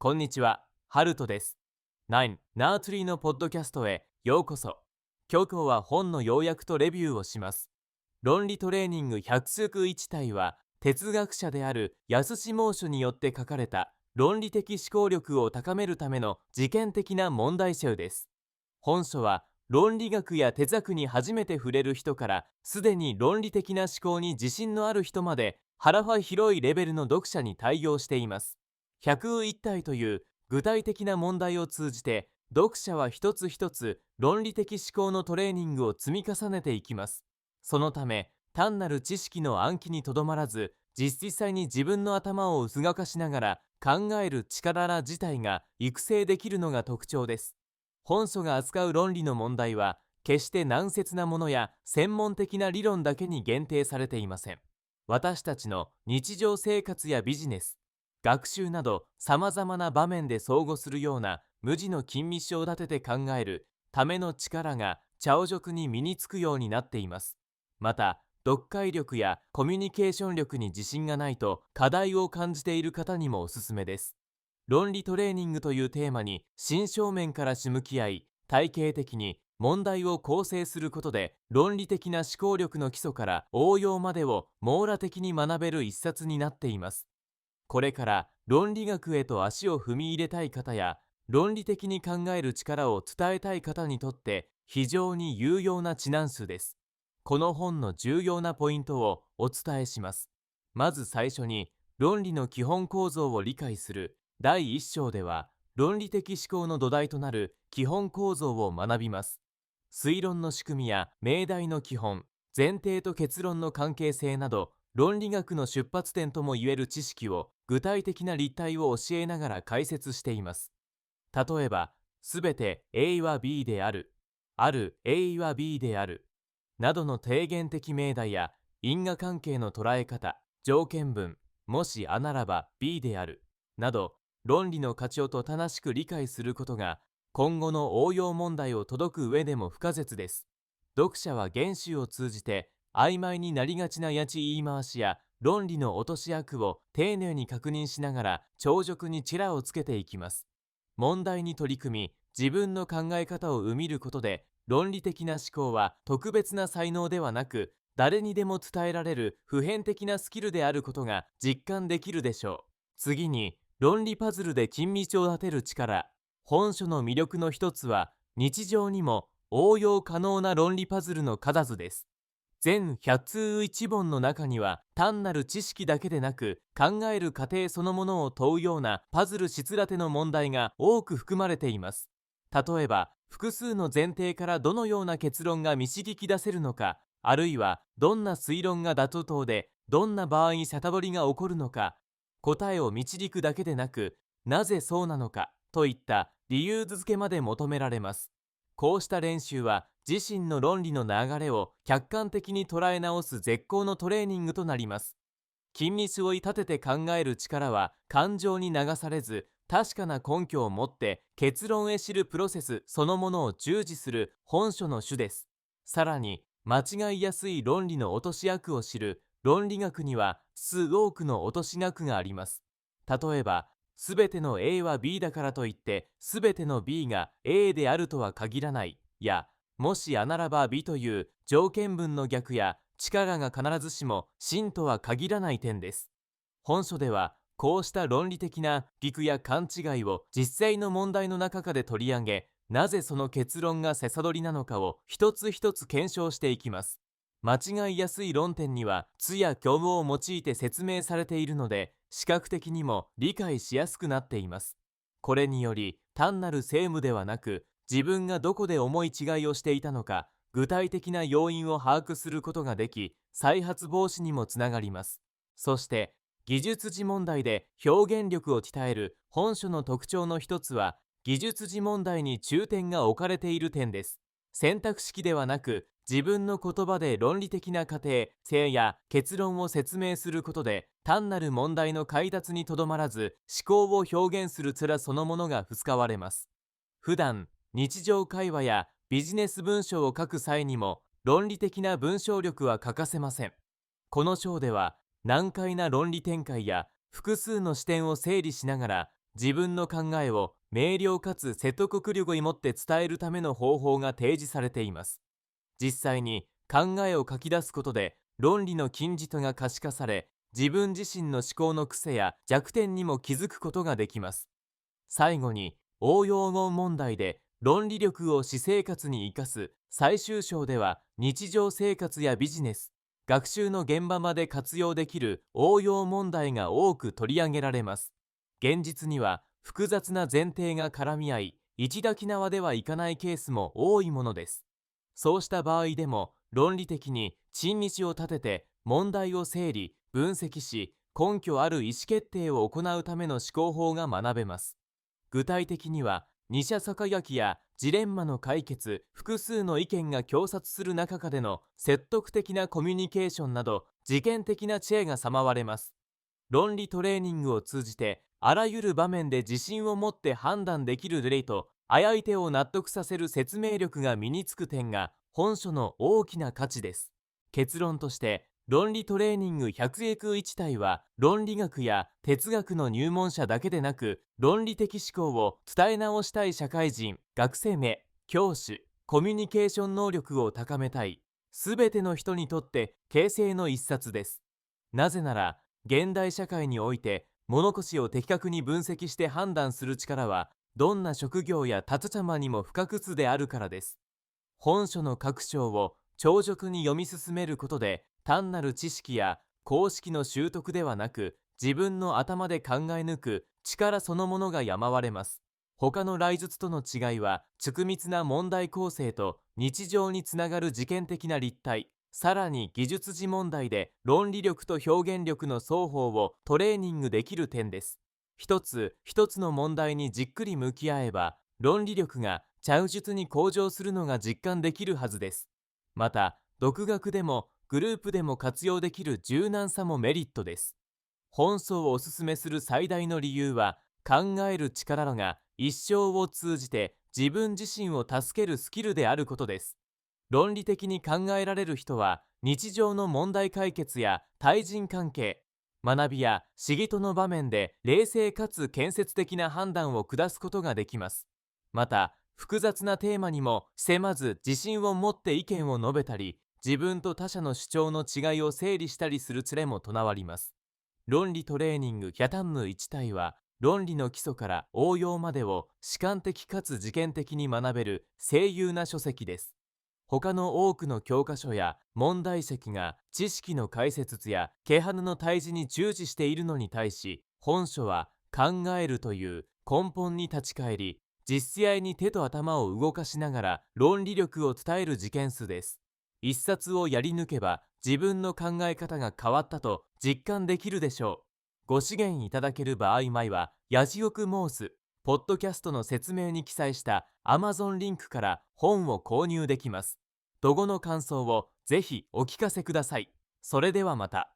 こんにちは、ハルトです。9ナートリーのポッドキャストへようこそ。今日は本の要約とレビューをします。論理トレーニング百数一体は、哲学者である安志猛書によって書かれた論理的思考力を高めるための実験的な問題集です。本書は論理学や哲学に初めて触れる人からすでに論理的な思考に自信のある人まで幅広いレベルの読者に対応しています。101体という具体的な問題を通じて読者は一つ一つ論理的思考のトレーニングを積み重ねていきます。そのため単なる知識の暗記にとどまらず、実際に自分の頭を動かしながら考える力自体が育成できるのが特徴です。本書が扱う論理の問題は決して難説なものや専門的な理論だけに限定されていません。私たちの日常生活やビジネス、学習などさまざまな場面で相互するような無慈の緊密を立てて考えるための力が長熟に身につくようになっています。また読解力やコミュニケーション力に自信がないと課題を感じている方にもおすすめです。論理トレーニングというテーマに真正面から向き合い、体系的に問題を構成することで論理的な思考力の基礎から応用までを網羅的に学べる一冊になっています。これから論理学へと足を踏み入れたい方や論理的に考える力を伝えたい方にとって非常に有用な知難数です。この本の重要なポイントをお伝えします。まず最初に論理の基本構造を理解する第1章では、論理的思考の土台となる基本構造を学びます。推論の仕組みや命題の基本、前提と結論の関係性など論理学の出発点ともいえる知識を具体的な立体を教えながら解説しています。例えば、すべて A は B である、ある A は B である、などの定言的命題や因果関係の捉え方、条件文、もしあならば B である、など、論理の価値をと正しく理解することが、今後の応用問題を解く上でも不可欠です。読者は原集を通じて、曖昧になりがちなやち言い回しや論理の落とし悪を丁寧に確認しながら長熟にチラをつけていきます。問題に取り組み自分の考え方を生みることで、論理的な思考は特別な才能ではなく誰にでも伝えられる普遍的なスキルであることが実感できるでしょう。次に論理パズルで緊密を立てる力。本書の魅力の一つは日常にも応用可能な論理パズルの数々です。全100通一本の中には単なる知識だけでなく考える過程そのものを問うようなパズルしつらての問題が多く含まれています。例えば複数の前提からどのような結論が導き出せるのか、あるいはどんな推論が妥当等でどんな場合に悟りが起こるのか、答えを導くだけでなくなぜそうなのかといった理由付けまで求められます。こうした練習は自身の論理の流れを客観的に捉え直す絶好のトレーニングとなります。緊密を立てて考える力は感情に流されず、確かな根拠を持って結論へ知るプロセスそのものを従事する本書の種です。さらに間違いやすい論理の落とし悪を知る論理学には数多くの落とし学があります。例えば、すべての A は B だからといってすべての B が A であるとは限らないや、もしあならば B という条件文の逆や力が必ずしも真とは限らない点です。本書ではこうした論理的な疑句や勘違いを実際の問題の中から取り上げ、なぜその結論がせさどりなのかを一つ一つ検証していきます。間違いやすい論点には図や虚無を用いて説明されているので、視覚的にも理解しやすくなっています。これにより単なる政務ではなく、自分がどこで思い違いをしていたのか具体的な要因を把握することができ、再発防止にもつながります。そして技術時問題で表現力を鍛える本書の特徴の一つは、技術時問題に重点が置かれている点です。選択式ではなく、自分の言葉で論理的な過程、性や結論を説明することで、単なる問題の解脱にとどまらず、思考を表現する面そのものが使われます。普段、日常会話やビジネス文章を書く際にも、論理的な文章力は欠かせません。この章では、難解な論理展開や複数の視点を整理しながら自分の考えを明瞭かつ説得力を持って伝えるための方法が提示されています。実際に考えを書き出すことで論理の金字塔が可視化され、自分自身の思考の癖や弱点にも気づくことができます。最後に、応用語問題で論理力を私生活に生かす最終章では、日常生活やビジネス、学習の現場まで活用できる応用問題が多く取り上げられます。現実には複雑な前提が絡み合い、一打縄ではいかないケースも多いものです。そうした場合でも、論理的に陳日を立てて問題を整理・分析し、根拠ある意思決定を行うための思考法が学べます。具体的には、二者逆書きやジレンマの解決、複数の意見が共殺する中での説得的なコミュニケーションなど、事件的な知恵が賜われます。論理トレーニングを通じて、あらゆる場面で自信を持って判断できる例と、相手を納得させる説明力が身につく点が本書の大きな価値です。結論として、論理トレーニング百育一体は、論理学や哲学の入門者だけでなく、論理的思考を伝え直したい社会人、学生名、教師、コミュニケーション能力を高めたい、すべての人にとって形成の一冊です。なぜなら、現代社会において物腰を的確に分析して判断する力は、どんな職業や立場にも不可欠であるからです。本書の各章を長熟に読み進めることで、単なる知識や公式の習得ではなく、自分の頭で考え抜く力そのものが養われます。他の雷術との違いは、緻密な問題構成と日常につながる事件的な立体、さらに技術時問題で論理力と表現力の双方をトレーニングできる点です。一つ一つの問題にじっくり向き合えば、論理力が着実に向上するのが実感できるはずです。また、独学でもグループでも活用できる柔軟さもメリットです。本書をおすすめする最大の理由は、考える力が一生を通じて自分自身を助けるスキルであることです。論理的に考えられる人は、日常の問題解決や対人関係、学びや仕事の場面で冷静かつ建設的な判断を下すことができます。また、複雑なテーマにも迫ず自信を持って意見を述べたり、自分と他者の主張の違いを整理したりする連れも備わります。論理トレーニング100単の1体は、論理の基礎から応用までを主観的かつ実験的に学べる精優な書籍です。他の多くの教科書や問題集が知識の解説や毛花の対峙に従事しているのに対し、本書は考えるという根本に立ち返り、実際に手と頭を動かしながら論理力を伝える事件数です。一冊をやり抜けば自分の考え方が変わったと実感できるでしょう。ご資源いただける場合前は、やじよく申すポッドキャストの説明に記載した Amazon リンクから本を購入できます。どごの感想をぜひお聞かせください。それではまた。